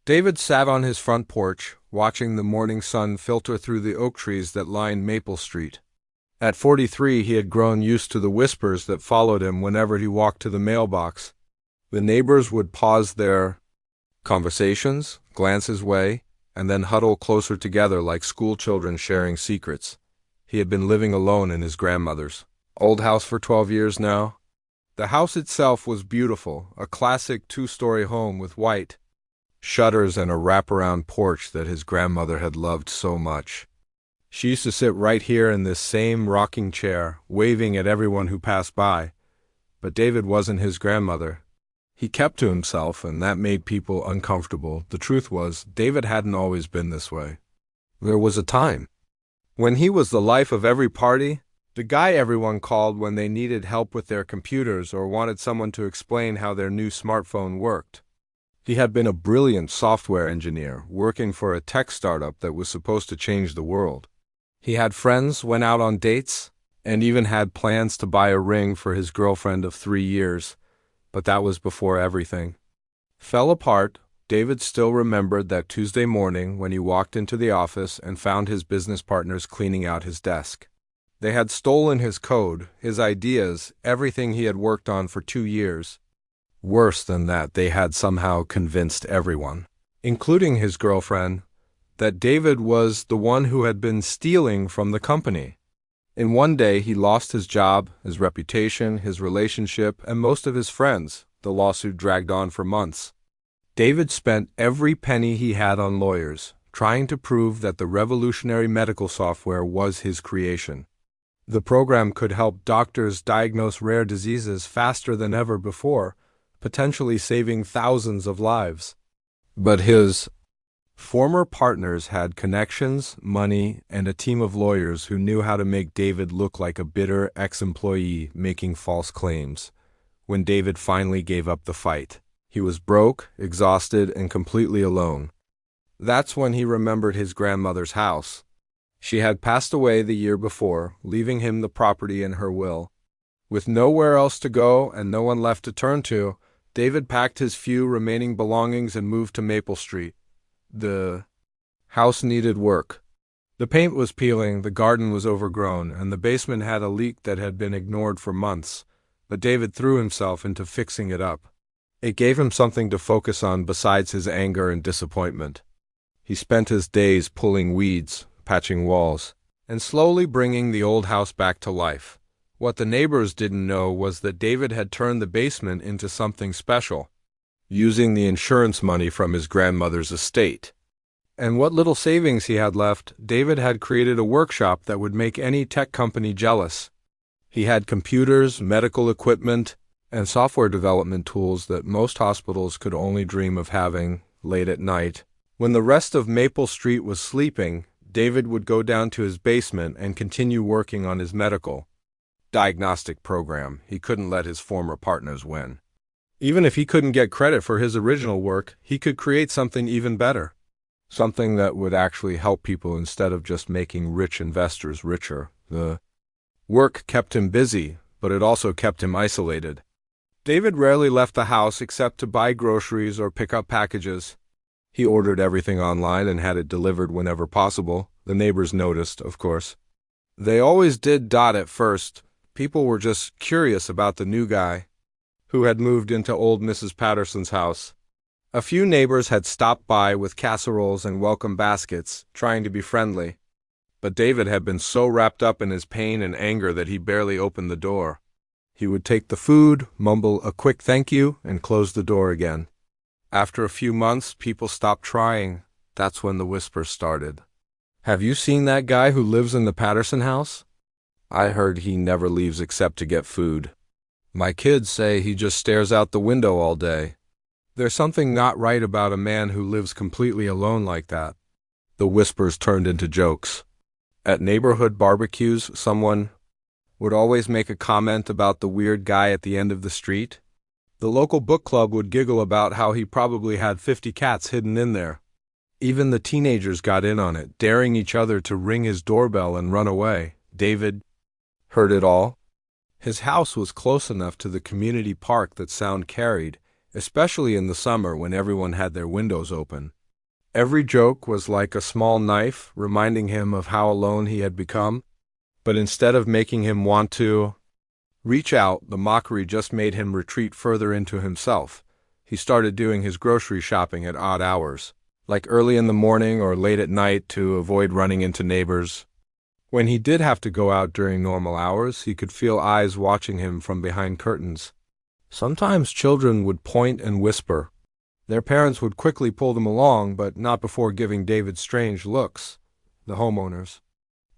David sat on his front porch, watching the morning sun filter through the oak trees that lined Maple Street. At 43, he had grown used to the whispers that followed him whenever he walked to the mailbox. The neighbors would pause their conversations, glance his way, and then huddle closer together like schoolchildren sharing secrets. He had been living alone in his grandmother's old house for 12 years now. The house itself was beautiful, a classic two-story home with white shutters and a wraparound porch that his grandmother had loved so much. She used to sit right here in this same rocking chair, waving at everyone who passed by. But David wasn't his grandmother. He kept to himself, and that made people uncomfortable. The truth was, David hadn't always been this way. There was a time when he was the life of every party, the guy everyone called when they needed help with their computers or wanted someone to explain how their new smartphone worked. He had been a brilliant software engineer, working for a tech startup that was supposed to change the world. He had friends, went out on dates, and even had plans to buy a ring for his girlfriend of 3 years, but that was before everything fell apart. David still remembered that Tuesday morning when he walked into the office and found his business partners cleaning out his desk. They had stolen his code, his ideas, everything he had worked on for 2 years. Worse than that, they had somehow convinced everyone, including his girlfriend, that David was the one who had been stealing from the company. In one day, he lost his job, his reputation, his relationship, and most of his friends. The lawsuit dragged on for months. David spent every penny he had on lawyers, trying to prove that the revolutionary medical software was his creation. The program could help doctors diagnose rare diseases faster than ever before, potentially saving thousands of lives. But his former partners had connections, money, and a team of lawyers who knew how to make David look like a bitter ex-employee making false claims. When David finally gave up the fight, he was broke, exhausted, and completely alone. That's when he remembered his grandmother's house. She had passed away the year before, leaving him the property in her will. With nowhere else to go and no one left to turn to, David packed his few remaining belongings and moved to Maple Street. The house needed work. The paint was peeling, the garden was overgrown, and the basement had a leak that had been ignored for months, but David threw himself into fixing it up. It gave him something to focus on besides his anger and disappointment. He spent his days pulling weeds, patching walls, and slowly bringing the old house back to life. What the neighbors didn't know was that David had turned the basement into something special, using the insurance money from his grandmother's estate. And what little savings he had left, David had created a workshop that would make any tech company jealous. He had computers, medical equipment, and software development tools that most hospitals could only dream of having late at night. When the rest of Maple Street was sleeping, David would go down to his basement and continue working on his medical diagnostic program. He couldn't let his former partners win. Even if he couldn't get credit for his original work, he could create something even better. Something that would actually help people instead of just making rich investors richer. The work kept him busy, but it also kept him isolated. David rarely left the house except to buy groceries or pick up packages. He ordered everything online and had it delivered whenever possible. The neighbors noticed, of course. They always did at first. People were just curious about the new guy who had moved into old Mrs. Patterson's house. A few neighbors had stopped by with casseroles and welcome baskets, trying to be friendly. But David had been so wrapped up in his pain and anger that he barely opened the door. He would take the food, mumble a quick thank you, and close the door again. After a few months, people stopped trying. That's when the whispers started. "Have you seen that guy who lives in the Patterson house? I heard he never leaves except to get food. My kids say he just stares out the window all day. There's something not right about a man who lives completely alone like that." The whispers turned into jokes. At neighborhood barbecues, someone would always make a comment about the weird guy at the end of the street. The local book club would giggle about how he probably had 50 cats hidden in there. Even the teenagers got in on it, daring each other to ring his doorbell and run away. David heard it all. His house was close enough to the community park that sound carried, especially in the summer when everyone had their windows open. Every joke was like a small knife, reminding him of how alone he had become. But instead of making him want to reach out, the mockery just made him retreat further into himself. He started doing his grocery shopping at odd hours, like early in the morning or late at night, to avoid running into neighbors. When he did have to go out during normal hours, he could feel eyes watching him from behind curtains. Sometimes children would point and whisper. Their parents would quickly pull them along, but not before giving David strange looks. The homeowners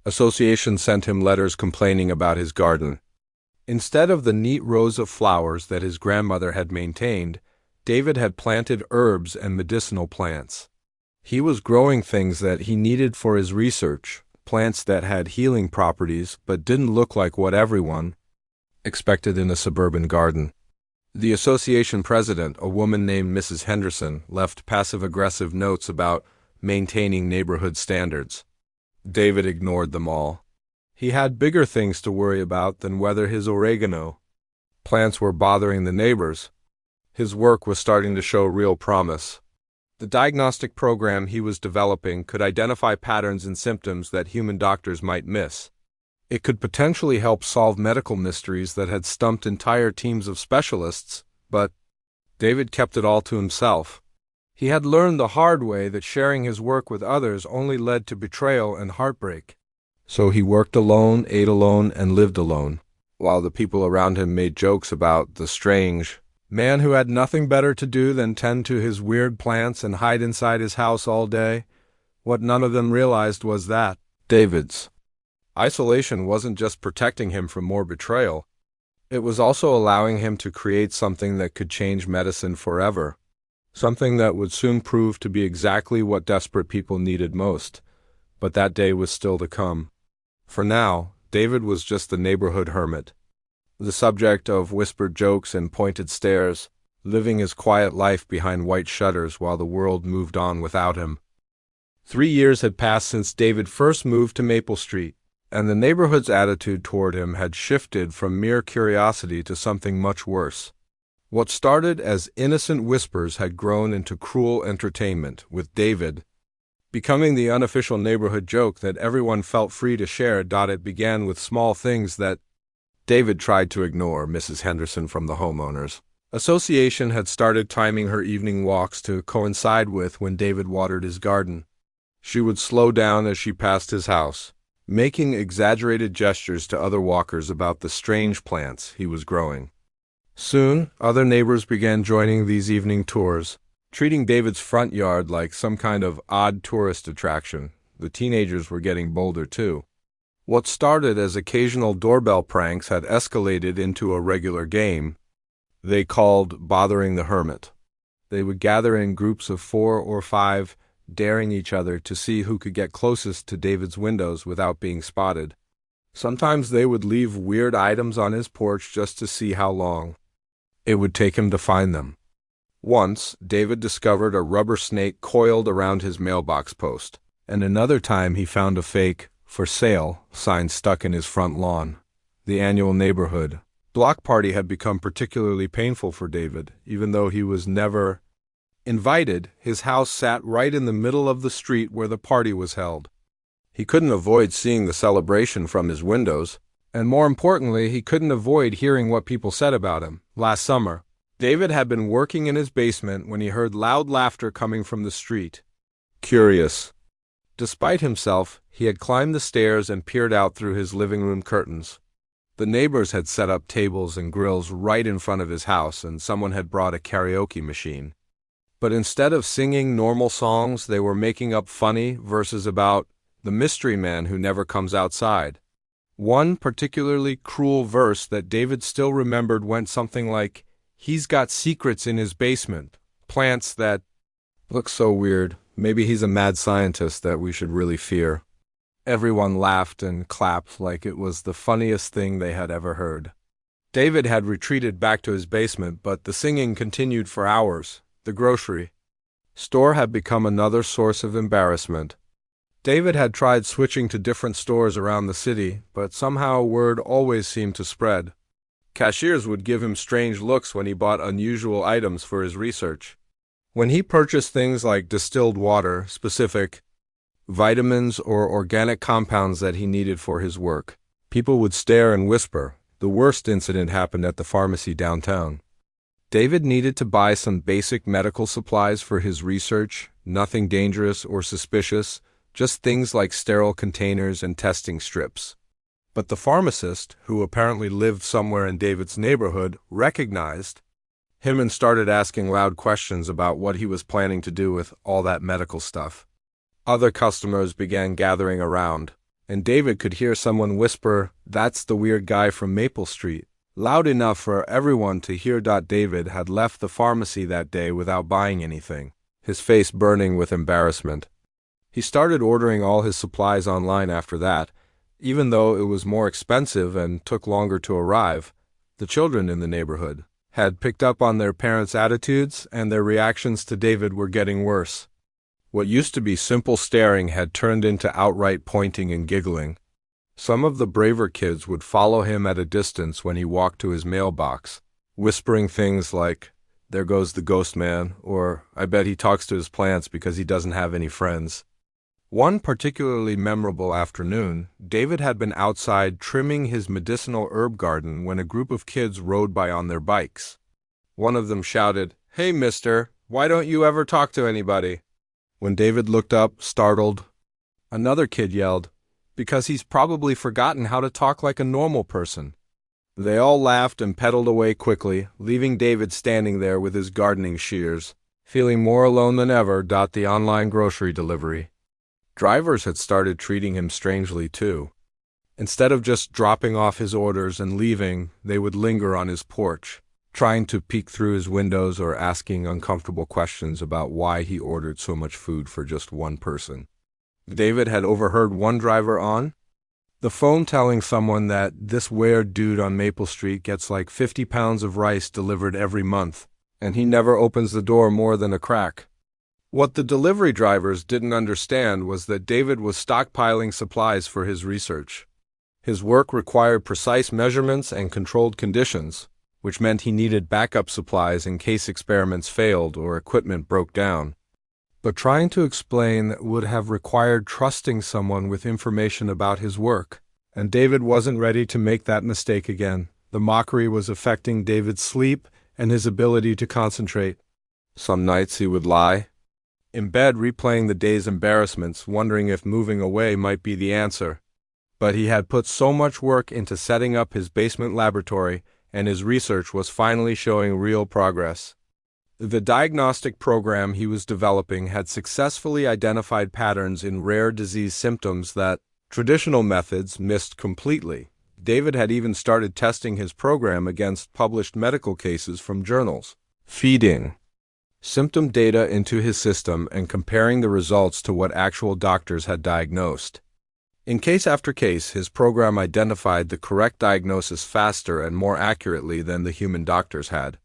association sent him letters complaining about his garden. Instead of the neat rows of flowers that his grandmother had maintained, David had planted herbs and medicinal plants. He was growing things that he needed for his research, plants that had healing properties but didn't look like what everyone expected in a suburban garden. The association president, a woman named Mrs. Henderson, left passive-aggressive notes about maintaining neighborhood standards. David ignored them all. He had bigger things to worry about than whether his oregano plants were bothering the neighbors. His work was starting to show real promise. The diagnostic program he was developing could identify patterns and symptoms that human doctors might miss. It could potentially help solve medical mysteries that had stumped entire teams of specialists, but David kept it all to himself. He had learned the hard way that sharing his work with others only led to betrayal and heartbreak. So he worked alone, ate alone, and lived alone, while the people around him made jokes about the strange man who had nothing better to do than tend to his weird plants and hide inside his house all day. What none of them realized was that David's isolation wasn't just protecting him from more betrayal. It was also allowing him to create something that could change medicine forever. Something that would soon prove to be exactly what desperate people needed most. But that day was still to come. For now, David was just the neighborhood hermit, the subject of whispered jokes and pointed stares, living his quiet life behind white shutters while the world moved on without him. 3 years had passed since David first moved to Maple Street, and the neighborhood's attitude toward him had shifted from mere curiosity to something much worse. What started as innocent whispers had grown into cruel entertainment, with David becoming the unofficial neighborhood joke that everyone felt free to share. It began with small things that David tried to ignore. Mrs. Henderson from the homeowners association had started timing her evening walks to coincide with when David watered his garden. She would slow down as she passed his house, making exaggerated gestures to other walkers about the strange plants he was growing. Soon, other neighbors began joining these evening tours, treating David's front yard like some kind of odd tourist attraction. The teenagers were getting bolder too. What started as occasional doorbell pranks had escalated into a regular game they called Bothering the Hermit. They would gather in groups of 4 or 5, daring each other to see who could get closest to David's windows without being spotted. Sometimes they would leave weird items on his porch just to see how long it would take him to find them. Once, David discovered a rubber snake coiled around his mailbox post, and another time he found a fake "For Sale" sign stuck in his front lawn. The annual neighborhood block party had become particularly painful for David. Even though he was never invited, his house sat right in the middle of the street where the party was held. He couldn't avoid seeing the celebration from his windows, and more importantly, he couldn't avoid hearing what people said about him. Last summer, David had been working in his basement when he heard loud laughter coming from the street. Curious. Despite himself, he had climbed the stairs and peered out through his living room curtains. The neighbors had set up tables and grills right in front of his house, and someone had brought a karaoke machine. But instead of singing normal songs, they were making up funny verses about the mystery man who never comes outside. One particularly cruel verse that David still remembered went something like, "He's got secrets in his basement, plants that look so weird. Maybe he's a mad scientist that we should really fear." Everyone laughed and clapped like it was the funniest thing they had ever heard. David had retreated back to his basement, but the singing continued for hours. The grocery store had become another source of embarrassment. David had tried switching to different stores around the city, but somehow word always seemed to spread. Cashiers would give him strange looks when he bought unusual items for his research. When he purchased things like distilled water, specific vitamins, or organic compounds that he needed for his work, people would stare and whisper. The worst incident happened at the pharmacy downtown. David needed to buy some basic medical supplies for his research, nothing dangerous or suspicious, just things like sterile containers and testing strips. But the pharmacist, who apparently lived somewhere in David's neighborhood, recognized him and started asking loud questions about what he was planning to do with all that medical stuff. Other customers began gathering around, and David could hear someone whisper, "That's the weird guy from Maple Street," loud enough for everyone to hear. David had left the pharmacy that day without buying anything, his face burning with embarrassment. He started ordering all his supplies online after that, even though it was more expensive and took longer to arrive. The children in the neighborhood had picked up on their parents' attitudes, and their reactions to David were getting worse. What used to be simple staring had turned into outright pointing and giggling. Some of the braver kids would follow him at a distance when he walked to his mailbox, whispering things like, "There goes the ghost man," or "I bet he talks to his plants because he doesn't have any friends." One particularly memorable afternoon, David had been outside trimming his medicinal herb garden when a group of kids rode by on their bikes. One of them shouted, "Hey, mister, why don't you ever talk to anybody?" When David looked up, startled, another kid yelled, "Because he's probably forgotten how to talk like a normal person." They all laughed and pedaled away quickly, leaving David standing there with his gardening shears, feeling more alone than ever. The online grocery delivery drivers had started treating him strangely too. Instead of just dropping off his orders and leaving, they would linger on his porch, trying to peek through his windows or asking uncomfortable questions about why he ordered so much food for just one person. David had overheard one driver on the phone telling someone that this weird dude on Maple Street gets like 50 pounds of rice delivered every month, and he never opens the door more than a crack. What the delivery drivers didn't understand was that David was stockpiling supplies for his research. His work required precise measurements and controlled conditions, which meant he needed backup supplies in case experiments failed or equipment broke down. But trying to explain would have required trusting someone with information about his work, and David wasn't ready to make that mistake again. The mockery was affecting David's sleep and his ability to concentrate. Some nights he would lie in bed replaying the day's embarrassments, wondering if moving away might be the answer. But he had put so much work into setting up his basement laboratory, and his research was finally showing real progress. The diagnostic program he was developing had successfully identified patterns in rare disease symptoms that traditional methods missed completely. David had even started testing his program against published medical cases from journals, feeding symptom data into his system and comparing the results to what actual doctors had diagnosed. In case after case, his program identified the correct diagnosis faster and more accurately than the human doctors had.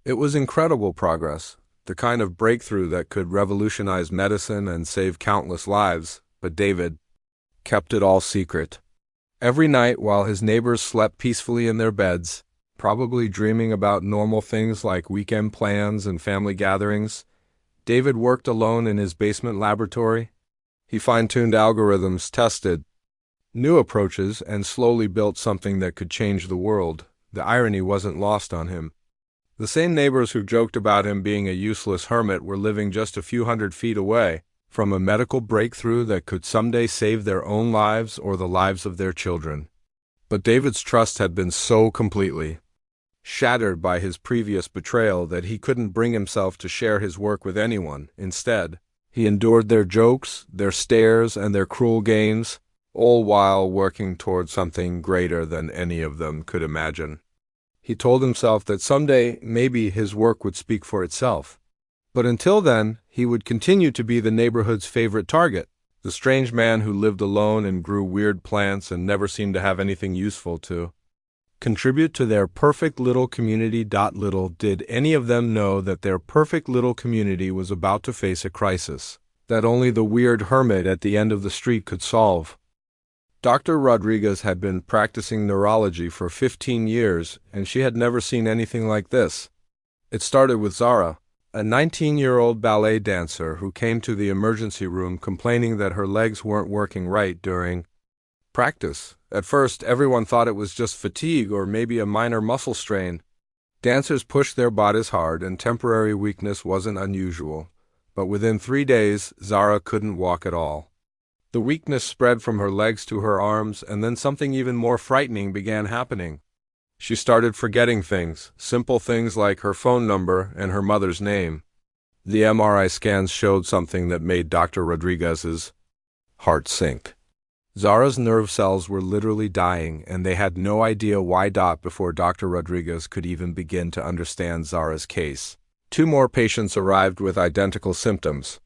It was incredible progress, the kind of breakthrough that could revolutionize medicine and save countless lives, but David kept it all secret. Every night while his neighbors slept peacefully in their beds, probably dreaming about normal things like weekend plans and family gatherings, David worked alone in his basement laboratory. He fine-tuned algorithms, tested new approaches, and slowly built something that could change the world. The irony wasn't lost on him. The same neighbors who joked about him being a useless hermit were living just a few hundred feet away from a medical breakthrough that could someday save their own lives or the lives of their children. But David's trust had been so completely shattered by his previous betrayal that he couldn't bring himself to share his work with anyone. Instead, he endured their jokes, their stares, and their cruel games, all while working toward something greater than any of them could imagine. He told himself that someday maybe his work would speak for itself. But until then, he would continue to be the neighborhood's favorite target, the strange man who lived alone and grew weird plants and never seemed to have anything useful to contribute to their perfect little community. Little did any of them know that their perfect little community was about to face a crisis that only the weird hermit at the end of the street could solve. Dr. Rodriguez had been practicing neurology for 15 years, and she had never seen anything like this. It started with Zara, a 19-year-old ballet dancer who came to the emergency room complaining that her legs weren't working right during practice. At first, everyone thought it was just fatigue or maybe a minor muscle strain. Dancers pushed their bodies hard, and temporary weakness wasn't unusual. But within 3 days, Zara couldn't walk at all. The weakness spread from her legs to her arms, and then something even more frightening began happening. She started forgetting things, simple things like her phone number and her mother's name. The MRI scans showed something that made Dr. Rodriguez's heart sink. Zara's nerve cells were literally dying, and they had no idea why. Before Dr. Rodriguez could even begin to understand Zara's case, 2 more patients arrived with identical symptoms.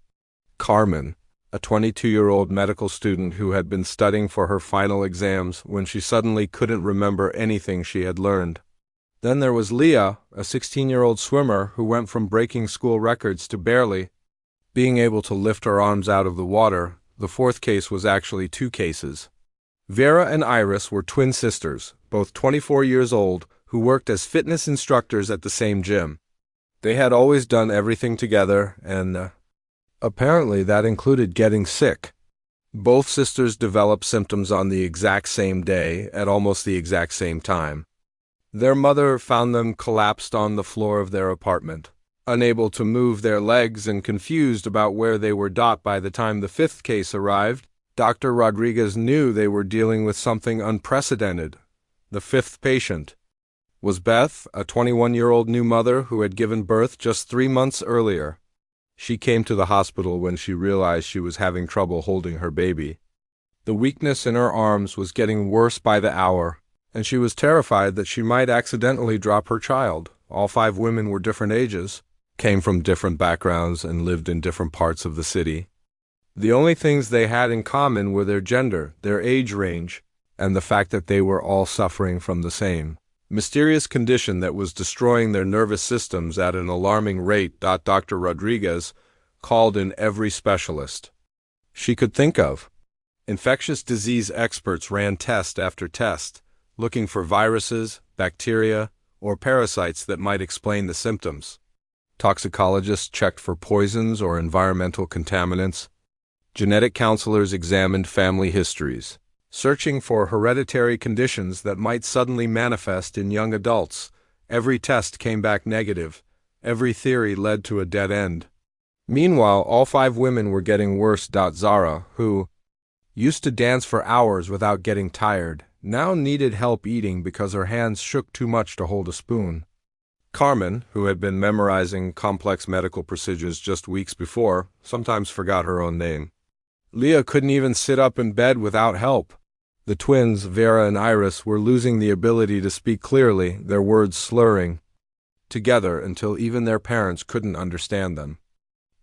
Carmen, a 22-year-old medical student who had been studying for her final exams when she suddenly couldn't remember anything she had learned. Then there was Leah, a 16-year-old swimmer who went from breaking school records to barely being able to lift her arms out of the water. The 4th case was actually 2 cases. Vera and Iris were twin sisters, both 24 years old, who worked as fitness instructors at the same gym. They had always done everything together, and apparently that included getting sick. Both sisters developed symptoms on the exact same day, at almost the exact same time. Their mother found them collapsed on the floor of their apartment, unable to move their legs and confused about where they were. By the time the 5th case arrived, Dr. Rodriguez knew they were dealing with something unprecedented. The 5th patient was Beth, a 21-year-old new mother who had given birth just 3 months earlier. She came to the hospital when she realized she was having trouble holding her baby. The weakness in her arms was getting worse by the hour, and she was terrified that she might accidentally drop her child. All 5 women were different ages, came from different backgrounds, and lived in different parts of the city. The only things they had in common were their gender, their age range, and the fact that they were all suffering from the same mysterious condition that was destroying their nervous systems at an alarming rate. Dr. Rodriguez called in every specialist she could think of. Infectious disease experts ran test after test, looking for viruses, bacteria, or parasites that might explain the symptoms. Toxicologists checked for poisons or environmental contaminants. Genetic counselors examined family histories, searching for hereditary conditions that might suddenly manifest in young adults. Every test came back negative. Every theory led to a dead end. Meanwhile, all 5 women were getting worse. Zara, who used to dance for hours without getting tired, now needed help eating because her hands shook too much to hold a spoon. Carmen, who had been memorizing complex medical procedures just weeks before, sometimes forgot her own name. Leah couldn't even sit up in bed without help. The twins, Vera and Iris, were losing the ability to speak clearly, their words slurring together until even their parents couldn't understand them.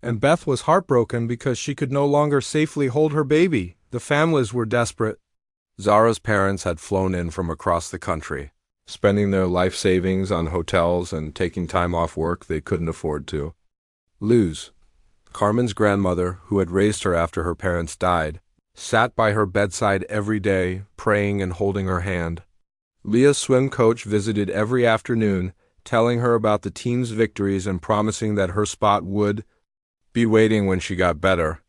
And Beth was heartbroken because she could no longer safely hold her baby. The families were desperate. Zara's parents had flown in from across the country, spending their life savings on hotels and taking time off work they couldn't afford to. Luz, Carmen's grandmother, who had raised her after her parents died, sat by her bedside every day, praying and holding her hand. Leah's swim coach visited every afternoon, telling her about the team's victories and promising that her spot would be waiting when she got better.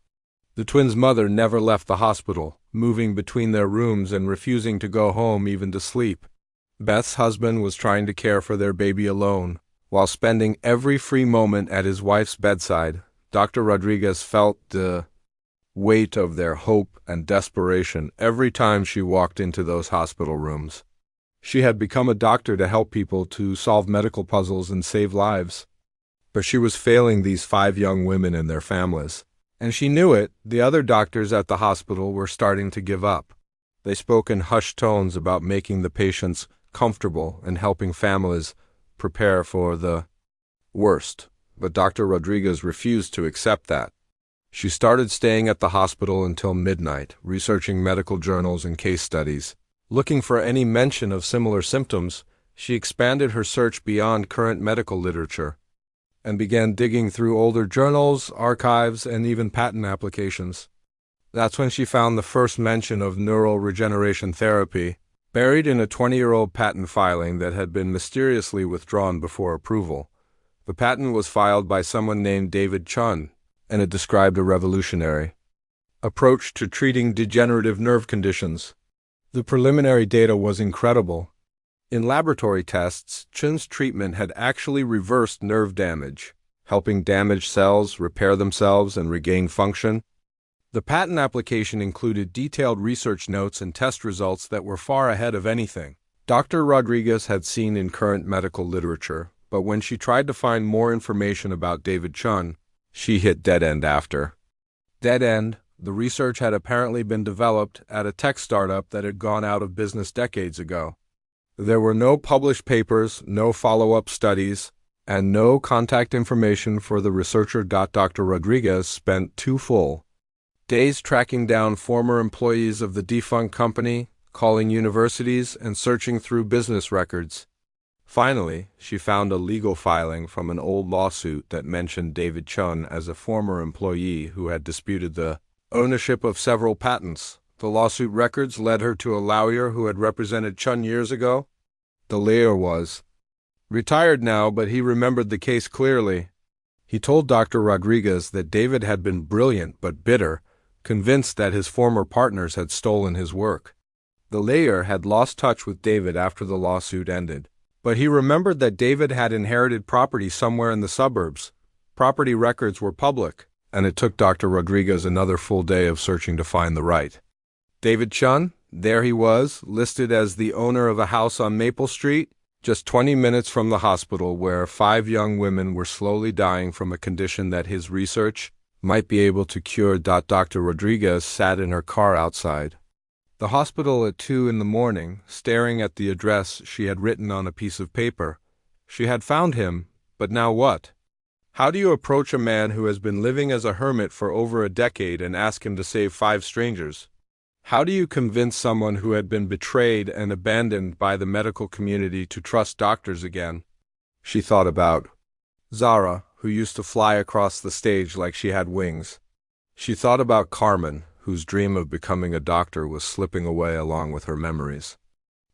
The twins' mother never left the hospital, moving between their rooms and refusing to go home even to sleep. Beth's husband was trying to care for their baby alone, while spending every free moment at his wife's bedside. Dr. Rodriguez felt the weight of their hope and desperation every time she walked into those hospital rooms. She had become a doctor to help people, to solve medical puzzles and save lives. But she was failing these 5 young women and their families. And she knew it. The other doctors at the hospital were starting to give up. They spoke in hushed tones about making the patients comfortable and helping families prepare for the worst. But Dr. Rodriguez refused to accept that. She started staying at the hospital until midnight, researching medical journals and case studies. Looking for any mention of similar symptoms, she expanded her search beyond current medical literature and began digging through older journals, archives, and even patent applications. That's when she found the first mention of neural regeneration therapy, buried in a 20-year-old patent filing that had been mysteriously withdrawn before approval. The patent was filed by someone named David Chun, and it described a revolutionary approach to treating degenerative nerve conditions. The preliminary data was incredible. In laboratory tests, Chun's treatment had actually reversed nerve damage, helping damaged cells repair themselves and regain function. The patent application included detailed research notes and test results that were far ahead of anything Dr. Rodriguez had seen in current medical literature, but when she tried to find more information about David Chun, she hit dead end after. Dead end. The research had apparently been developed at a tech startup that had gone out of business decades ago. There were no published papers, no follow-up studies, and no contact information for the researcher. Dr. Rodriguez spent 2 full days tracking down former employees of the defunct company, calling universities, and searching through business records. Finally, she found a legal filing from an old lawsuit that mentioned David Chun as a former employee who had disputed the ownership of several patents. The lawsuit records led her to a lawyer who had represented Chun years ago. The lawyer was retired now, but he remembered the case clearly. He told Dr. Rodriguez that David had been brilliant but bitter, convinced that his former partners had stolen his work. The lawyer had lost touch with David after the lawsuit ended, but he remembered that David had inherited property somewhere in the suburbs. Property records were public, and it took Dr. Rodriguez another full day of searching to find the right David Chun. There he was, listed as the owner of a house on Maple Street, just 20 minutes from the hospital where 5 young women were slowly dying from a condition that his research might be able to cure. Dr. Rodriguez sat in her car outside the hospital at 2 in the morning, staring at the address she had written on a piece of paper. She had found him, but now what? How do you approach a man who has been living as a hermit for over a decade and ask him to save 5 strangers? How do you convince someone who had been betrayed and abandoned by the medical community to trust doctors again? She thought about Zara, who used to fly across the stage like she had wings. She thought about Carmen, whose dream of becoming a doctor was slipping away along with her memories.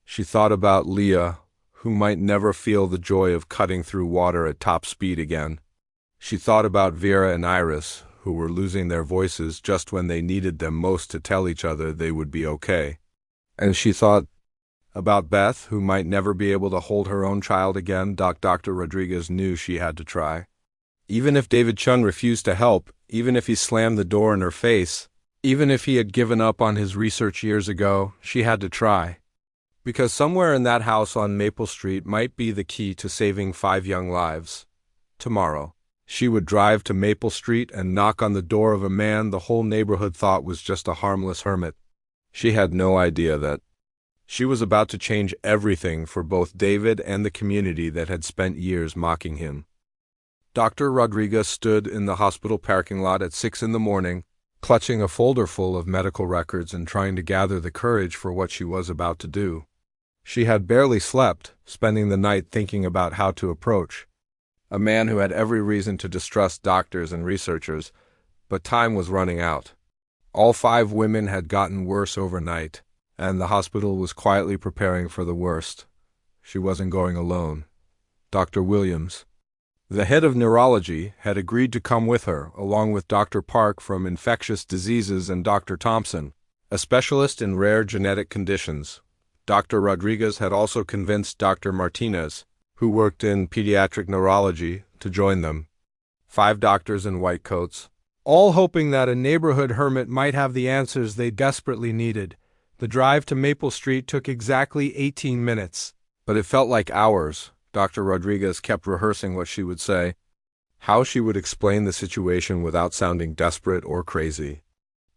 She thought about Leah, who might never feel the joy of cutting through water at top speed again. She thought about Vera and Iris, who were losing their voices just when they needed them most to tell each other they would be okay. And she thought about Beth, who might never be able to hold her own child again. Dr. Rodriguez knew she had to try. Even if David Chun refused to help, even if he slammed the door in her face, even if he had given up on his research years ago, she had to try. Because somewhere in that house on Maple Street might be the key to saving 5 young lives. Tomorrow, she would drive to Maple Street and knock on the door of a man the whole neighborhood thought was just a harmless hermit. She had no idea that she was about to change everything for both David and the community that had spent years mocking him. Dr. Rodriguez stood in the hospital parking lot at 6 in the morning, clutching a folder full of medical records and trying to gather the courage for what she was about to do. She had barely slept, spending the night thinking about how to approach a man who had every reason to distrust doctors and researchers, but time was running out. All 5 women had gotten worse overnight, and the hospital was quietly preparing for the worst. She wasn't going alone. Dr. Williams, the head of neurology, had agreed to come with her, along with Dr. Park from infectious diseases and Dr. Thompson, a specialist in rare genetic conditions. Dr. Rodriguez had also convinced Dr. Martinez, who worked in pediatric neurology, to join them. 5 doctors in white coats, all hoping that a neighborhood hermit might have the answers they desperately needed. The drive to Maple Street took exactly 18 minutes, but it felt like hours. Dr. Rodriguez kept rehearsing what she would say, how she would explain the situation without sounding desperate or crazy.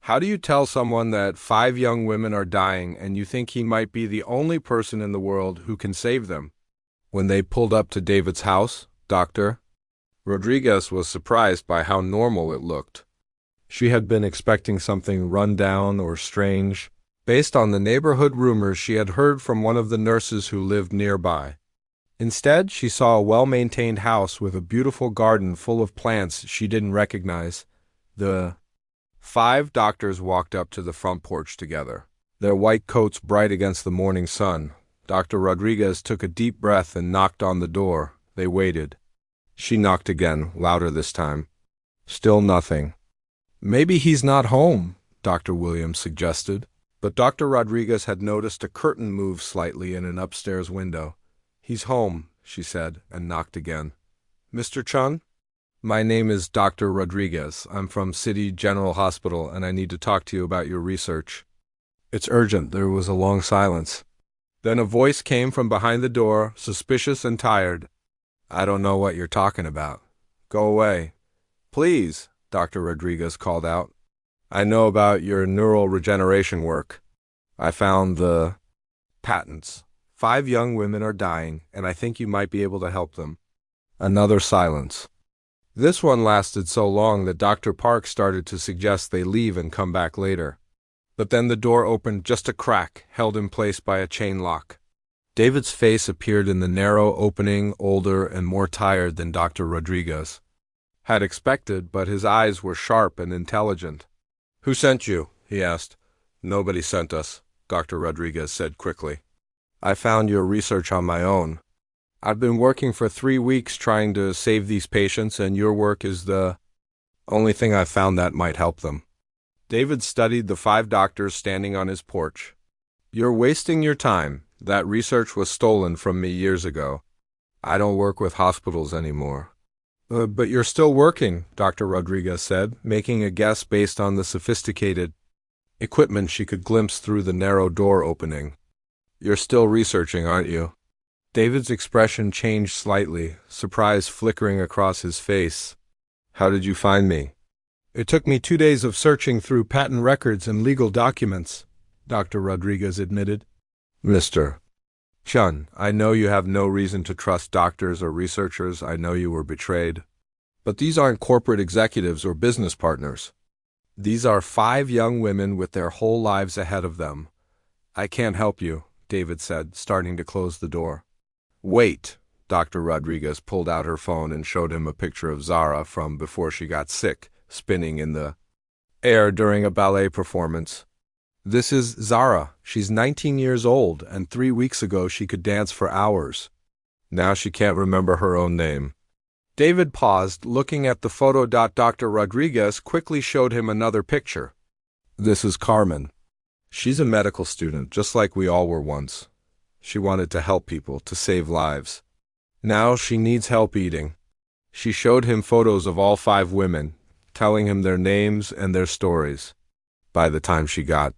How do you tell someone that 5 young women are dying and you think he might be the only person in the world who can save them? When they pulled up to David's house, Dr. Rodriguez was surprised by how normal it looked. She had been expecting something run down or strange, based on the neighborhood rumors she had heard from one of the nurses who lived nearby. Instead, she saw a well-maintained house with a beautiful garden full of plants she didn't recognize. The 5 doctors walked up to the front porch together, their white coats bright against the morning sun. Dr. Rodriguez took a deep breath and knocked on the door. They waited. She knocked again, louder this time. Still nothing. Maybe he's not home, Dr. Williams suggested. But Dr. Rodriguez had noticed a curtain move slightly in an upstairs window. He's home, she said, and knocked again. Mr. Chun? My name is Dr. Rodriguez. I'm from City General Hospital, and I need to talk to you about your research. It's urgent. There was a long silence. Then a voice came from behind the door, suspicious and tired. I don't know what you're talking about. Go away. Please, Dr. Rodriguez called out. I know about your neural regeneration work. I found the patents. 5 young women are dying, and I think you might be able to help them. Another silence. This one lasted so long that Dr. Park started to suggest they leave and come back later. But then the door opened just a crack, held in place by a chain lock. David's face appeared in the narrow opening, older and more tired than Dr. Rodriguez had expected, but his eyes were sharp and intelligent. Who sent you? He asked. Nobody sent us, Dr. Rodriguez said quickly. I found your research on my own. I've been working for 3 weeks trying to save these patients, and your work is the only thing I've found that might help them. David studied the 5 doctors standing on his porch. You're wasting your time. That research was stolen from me years ago. I don't work with hospitals anymore. But you're still working, Dr. Rodriguez said, making a guess based on the sophisticated equipment she could glimpse through the narrow door opening. You're still researching, aren't you? David's expression changed slightly, surprise flickering across his face. How did you find me? It took me 2 days of searching through patent records and legal documents, Dr. Rodriguez admitted. Mr. Chun, I know you have no reason to trust doctors or researchers. I know you were betrayed. But these aren't corporate executives or business partners. These are 5 young women with their whole lives ahead of them. I can't help you, David said, starting to close the door. Wait. Dr. Rodriguez pulled out her phone and showed him a picture of Zara from before she got sick, spinning in the air during a ballet performance. This is Zara. She's 19 years old, and 3 weeks ago she could dance for hours. Now she can't remember her own name. David paused, looking at the photo. Dr. Rodriguez quickly showed him another picture. This is Carmen. She's a medical student, just like we all were once. She wanted to help people, to save lives. Now she needs help eating. She showed him photos of all 5 women, telling him their names and their stories. By the time she got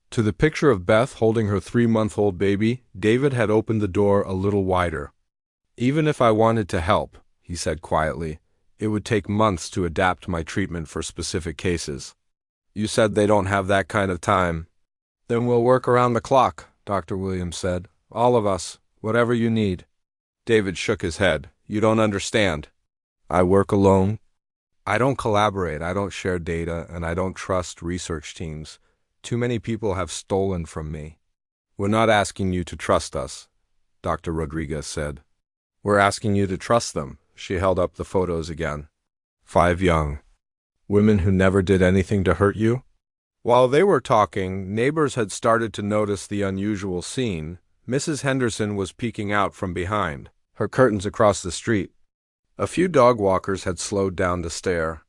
to the picture of Beth holding her 3-month-old baby, David had opened the door a little wider. Even if I wanted to help, he said quietly, it would take months to adapt my treatment for specific cases. You said they don't have that kind of time. Then we'll work around the clock, Dr. Williams said. All of us, whatever you need. David shook his head. You don't understand. I work alone. I don't collaborate, I don't share data, and I don't trust research teams. Too many people have stolen from me. We're not asking you to trust us, Dr. Rodriguez said. We're asking you to trust them. She held up the photos again. 5 young women who never did anything to hurt you? While they were talking, neighbors had started to notice the unusual scene. Mrs. Henderson was peeking out from behind, her curtains across the street. A few dog walkers had slowed down to stare.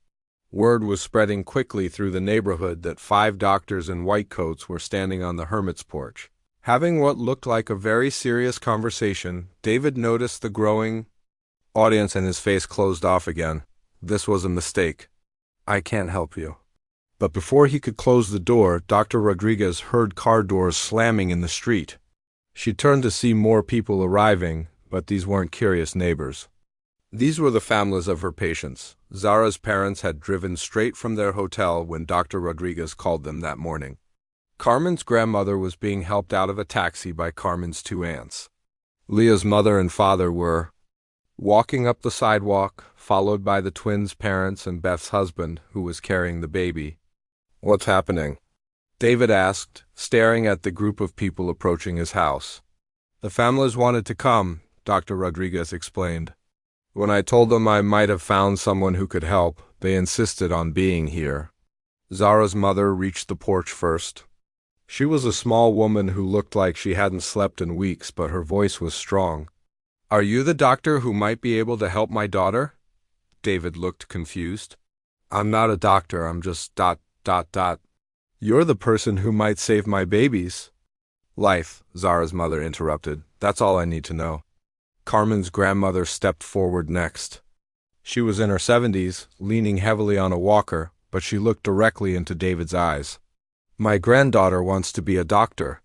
Word was spreading quickly through the neighborhood that 5 doctors in white coats were standing on the hermit's porch. Having what looked like a very serious conversation, David noticed the growing audience and his face closed off again. This was a mistake. I can't help you. But before he could close the door, Dr. Rodriguez heard car doors slamming in the street. She turned to see more people arriving, but these weren't curious neighbors. These were the families of her patients. Zara's parents had driven straight from their hotel when Dr. Rodriguez called them that morning. Carmen's grandmother was being helped out of a taxi by Carmen's 2 aunts. Leah's mother and father were walking up the sidewalk, followed by the twins' parents and Beth's husband, who was carrying the baby. What's happening? David asked, staring at the group of people approaching his house. The families wanted to come, Dr. Rodriguez explained. When I told them I might have found someone who could help, they insisted on being here. Zara's mother reached the porch first. She was a small woman who looked like she hadn't slept in weeks, but her voice was strong. Are you the doctor who might be able to help my daughter? David looked confused. I'm not a doctor, I'm just ... You're the person who might save my baby's life, Zara's mother interrupted. That's all I need to know. Carmen's grandmother stepped forward next. She was in her 70s, leaning heavily on a walker, but she looked directly into David's eyes. My granddaughter wants to be a doctor.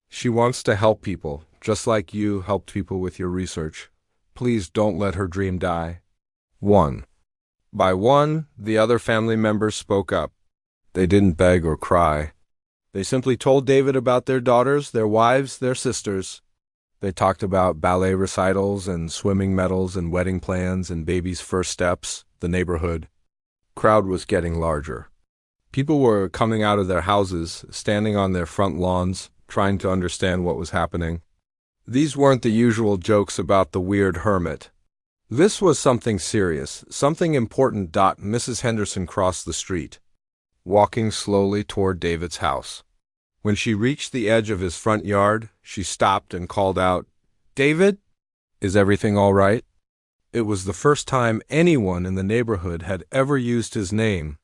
She wants to help people, just like you helped people with your research. Please don't let her dream die. One by one, the other family members spoke up. They didn't beg or cry. They simply told David about their daughters, their wives, their sisters. They talked about ballet recitals and swimming medals and wedding plans and baby's first steps, the neighborhood. Crowd was getting larger. People were coming out of their houses, standing on their front lawns, trying to understand what was happening. These weren't the usual jokes about the weird hermit. This was something serious, something important. Mrs. Henderson crossed the street, walking slowly toward David's house. When she reached the edge of his front yard, she stopped and called out, "David? Is everything all right?" It was the first time anyone in the neighborhood had ever used his name.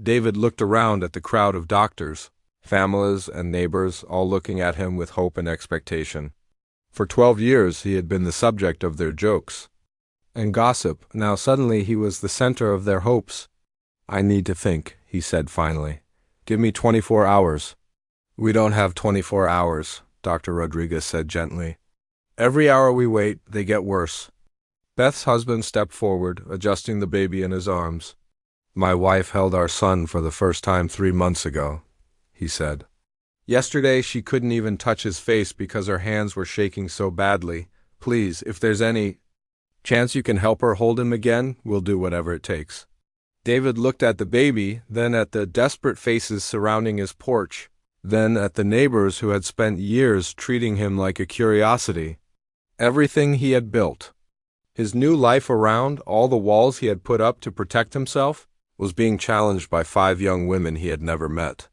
David looked around at the crowd of doctors, families, and neighbors, all looking at him with hope and expectation. For 12 years he had been the subject of their jokes and gossip. Now suddenly he was the center of their hopes. "I need to think," he said finally. "Give me 24 hours. "We don't have 24 hours, Dr. Rodriguez said gently. "Every hour we wait, they get worse." Beth's husband stepped forward, adjusting the baby in his arms. "My wife held our son for the first time 3 months ago," he said. "Yesterday she couldn't even touch his face because her hands were shaking so badly. Please, if there's any chance you can help her hold him again, we'll do whatever it takes." David looked at the baby, then at the desperate faces surrounding his porch, then at the neighbors who had spent years treating him like a curiosity. Everything he had built, his new life around, all the walls he had put up to protect himself, was being challenged by 5 young women he had never met.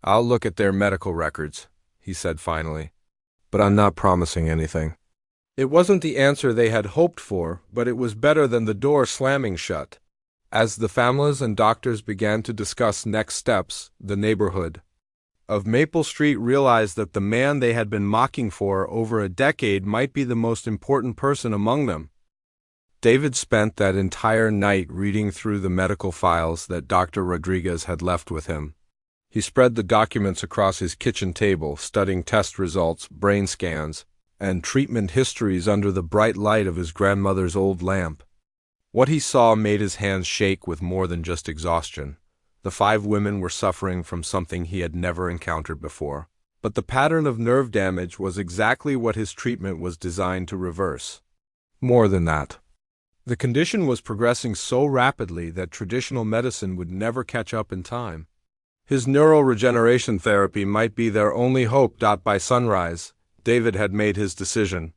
"I'll look at their medical records," he said finally, "but I'm not promising anything." It wasn't the answer they had hoped for, but it was better than the door slamming shut. As the families and doctors began to discuss next steps, the neighborhood of Maple Street realized that the man they had been mocking for over a decade might be the most important person among them. David spent that entire night reading through the medical files that Dr. Rodriguez had left with him. He spread the documents across his kitchen table, studying test results, brain scans, and treatment histories under the bright light of his grandmother's old lamp. What he saw made his hands shake with more than just exhaustion. The 5 women were suffering from something he had never encountered before. But the pattern of nerve damage was exactly what his treatment was designed to reverse. More than that, the condition was progressing so rapidly that traditional medicine would never catch up in time. His neural regeneration therapy might be their only hope. By sunrise, David had made his decision.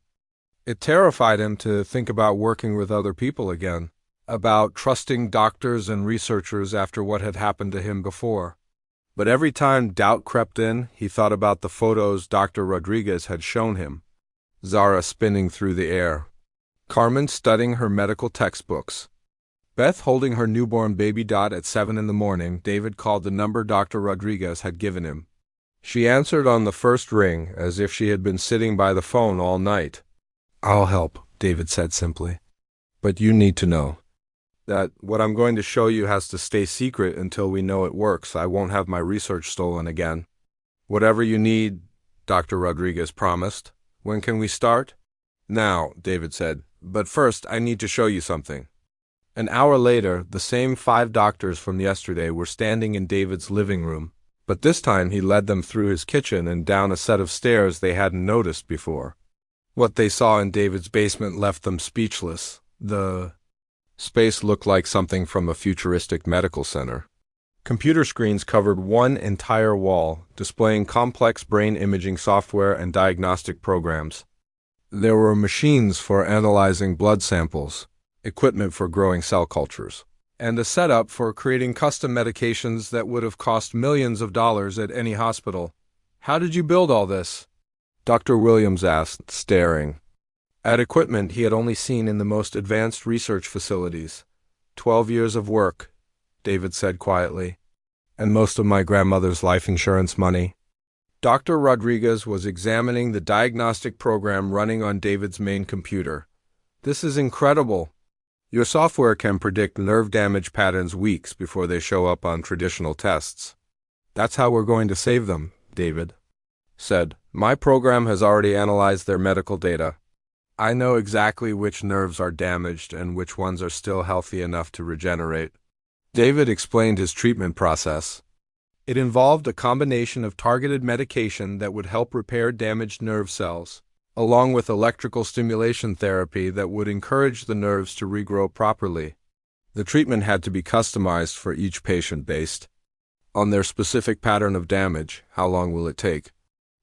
It terrified him to think about working with other people again, about trusting doctors and researchers after what had happened to him before. But every time doubt crept in, he thought about the photos Dr. Rodriguez had shown him. Zara spinning through the air, Carmen studying her medical textbooks, Beth holding her newborn baby. At 7 in the morning, David called the number Dr. Rodriguez had given him. She answered on the first ring, as if she had been sitting by the phone all night. "I'll help," David said simply. "But you need to know that what I'm going to show you has to stay secret until we know it works. I won't have my research stolen again." "Whatever you need," Dr. Rodriguez promised. "When can we start?" "Now," David said. "But first, I need to show you something." An hour later, the same 5 doctors from yesterday were standing in David's living room. But this time he led them through his kitchen and down a set of stairs they hadn't noticed before. What they saw in David's basement left them speechless. The space looked like something from a futuristic medical center. Computer screens covered one entire wall, displaying complex brain imaging software and diagnostic programs. There were machines for analyzing blood samples, equipment for growing cell cultures, and a setup for creating custom medications that would have cost millions of dollars at any hospital. "How did you build all this?" Dr. Williams asked, staring. At equipment he had only seen in the most advanced research facilities. 12 years of work, David said quietly, and most of my grandmother's life insurance money. Dr. Rodriguez was examining the diagnostic program running on David's main computer. This is incredible. Your software can predict nerve damage patterns weeks before they show up on traditional tests. That's how we're going to save them, David said. My program has already analyzed their medical data. I know exactly which nerves are damaged and which ones are still healthy enough to regenerate. David explained his treatment process. It involved a combination of targeted medication that would help repair damaged nerve cells, along with electrical stimulation therapy that would encourage the nerves to regrow properly. The treatment had to be customized for each patient based on their specific pattern of damage. How long will it take?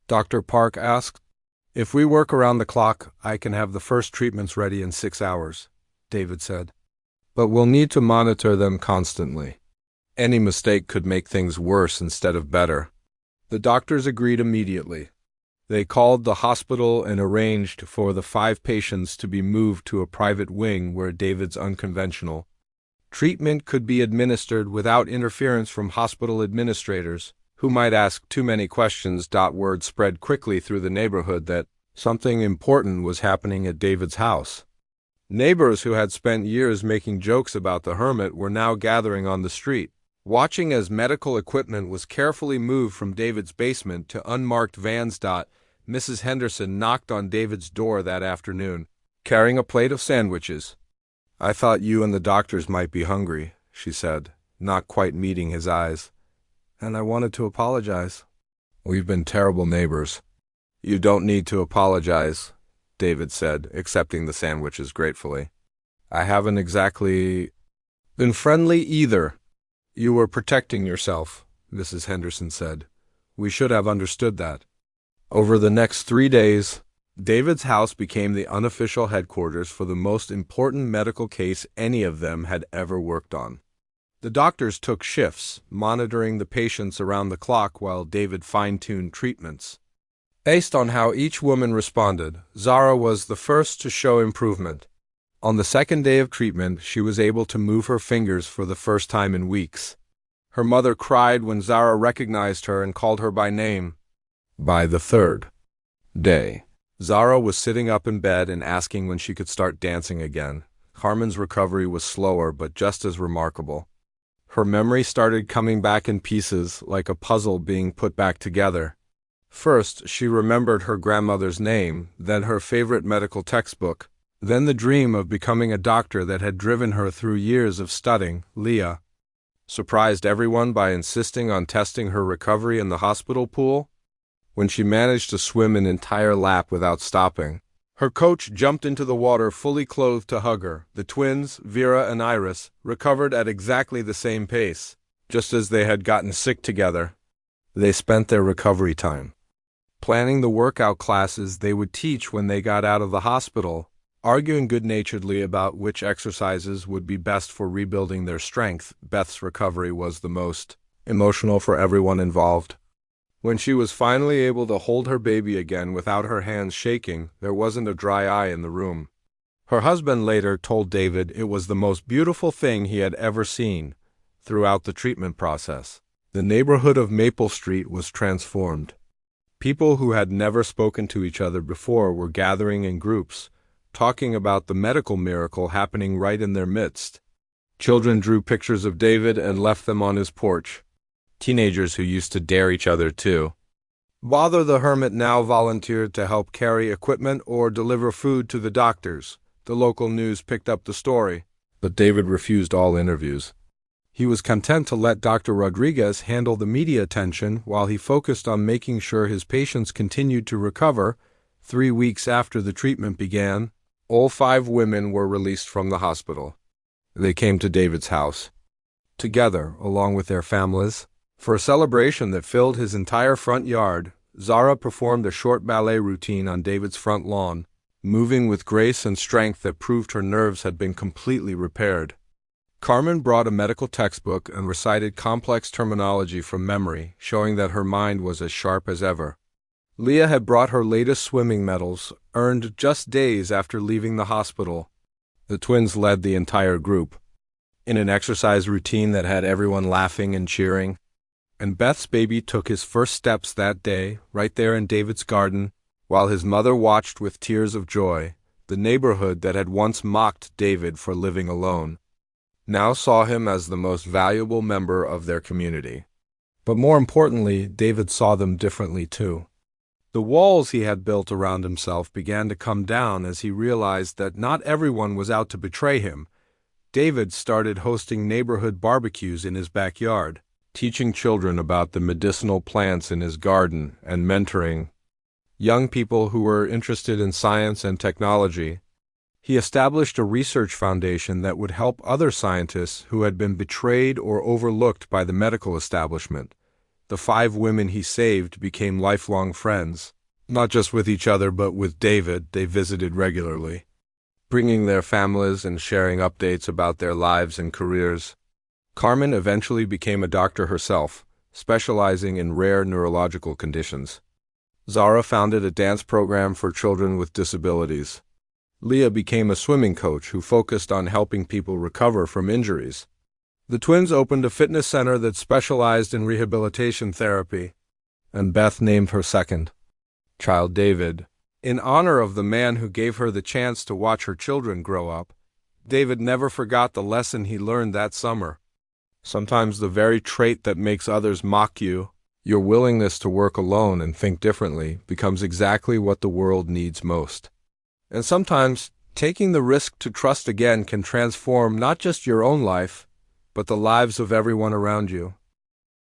Dr. Park asked. If we work around the clock, I can have the first treatments ready in 6 hours, David said. But we'll need to monitor them constantly. Any mistake could make things worse instead of better. The doctors agreed immediately. They called the hospital and arranged for the 5 patients to be moved to a private wing where David's unconventional treatment could be administered without interference from hospital administrators, who might ask too many questions. Word spread quickly through the neighborhood that something important was happening at David's house. Neighbors who had spent years making jokes about the hermit were now gathering on the street, watching as medical equipment was carefully moved from David's basement to unmarked vans. Mrs. Henderson knocked on David's door that afternoon, carrying a plate of sandwiches. I thought you and the doctors might be hungry, she said, not quite meeting his eyes. And I wanted to apologize. We've been terrible neighbors. You don't need to apologize, David said, accepting the sandwiches gratefully. I haven't exactly been friendly either. You were protecting yourself, Mrs. Henderson said. We should have understood that. Over the next 3 days, David's house became the unofficial headquarters for the most important medical case any of them had ever worked on. The doctors took shifts, monitoring the patients around the clock while David fine-tuned treatments. Based on how each woman responded, Zara was the first to show improvement. On the second day of treatment, she was able to move her fingers for the first time in weeks. Her mother cried when Zara recognized her and called her by name. By the third day, Zara was sitting up in bed and asking when she could start dancing again. Carmen's recovery was slower but just as remarkable. Her memory started coming back in pieces, like a puzzle being put back together. First, she remembered her grandmother's name, then her favorite medical textbook, then the dream of becoming a doctor that had driven her through years of studying. Leah surprised everyone by insisting on testing her recovery in the hospital pool. When she managed to swim an entire lap without stopping, her coach jumped into the water fully clothed to hug her. The twins, Vera and Iris, recovered at exactly the same pace, just as they had gotten sick together. They spent their recovery time planning the workout classes they would teach when they got out of the hospital, arguing good-naturedly about which exercises would be best for rebuilding their strength. Beth's recovery was the most emotional for everyone involved. When she was finally able to hold her baby again without her hands shaking, there wasn't a dry eye in the room. Her husband later told David it was the most beautiful thing he had ever seen. Throughout the treatment process, the neighborhood of Maple Street was transformed. People who had never spoken to each other before were gathering in groups, talking about the medical miracle happening right in their midst. Children drew pictures of David and left them on his porch. Teenagers who used to dare each other to bother the hermit now volunteered to help carry equipment or deliver food to the doctors. The local news picked up the story, but David refused all interviews. He was content to let Dr. Rodriguez handle the media attention while he focused on making sure his patients continued to recover. 3 weeks after the treatment began, all 5 women were released from the hospital. They came to David's house, together, along with their families. For a celebration that filled his entire front yard, Zara performed a short ballet routine on David's front lawn, moving with grace and strength that proved her nerves had been completely repaired. Carmen brought a medical textbook and recited complex terminology from memory, showing that her mind was as sharp as ever. Leah had brought her latest swimming medals, earned just days after leaving the hospital. The twins led the entire group, in an exercise routine that had everyone laughing and cheering. And Beth's baby took his first steps that day, right there in David's garden, while his mother watched with tears of joy. The neighborhood that had once mocked David for living alone now saw him as the most valuable member of their community. But more importantly, David saw them differently too. The walls he had built around himself began to come down as he realized that not everyone was out to betray him. David started hosting neighborhood barbecues in his backyard, teaching children about the medicinal plants in his garden and mentoring young people who were interested in science and technology. He established a research foundation that would help other scientists who had been betrayed or overlooked by the medical establishment. The 5 women he saved became lifelong friends, not just with each other but with David. They visited regularly, bringing their families and sharing updates about their lives and careers. Carmen eventually became a doctor herself, specializing in rare neurological conditions. Zara founded a dance program for children with disabilities. Leah became a swimming coach who focused on helping people recover from injuries. The twins opened a fitness center that specialized in rehabilitation therapy, and Beth named her second child David, in honor of the man who gave her the chance to watch her children grow up. David never forgot the lesson he learned that summer. Sometimes the very trait that makes others mock you, your willingness to work alone and think differently, becomes exactly what the world needs most. And sometimes, taking the risk to trust again can transform not just your own life, but the lives of everyone around you.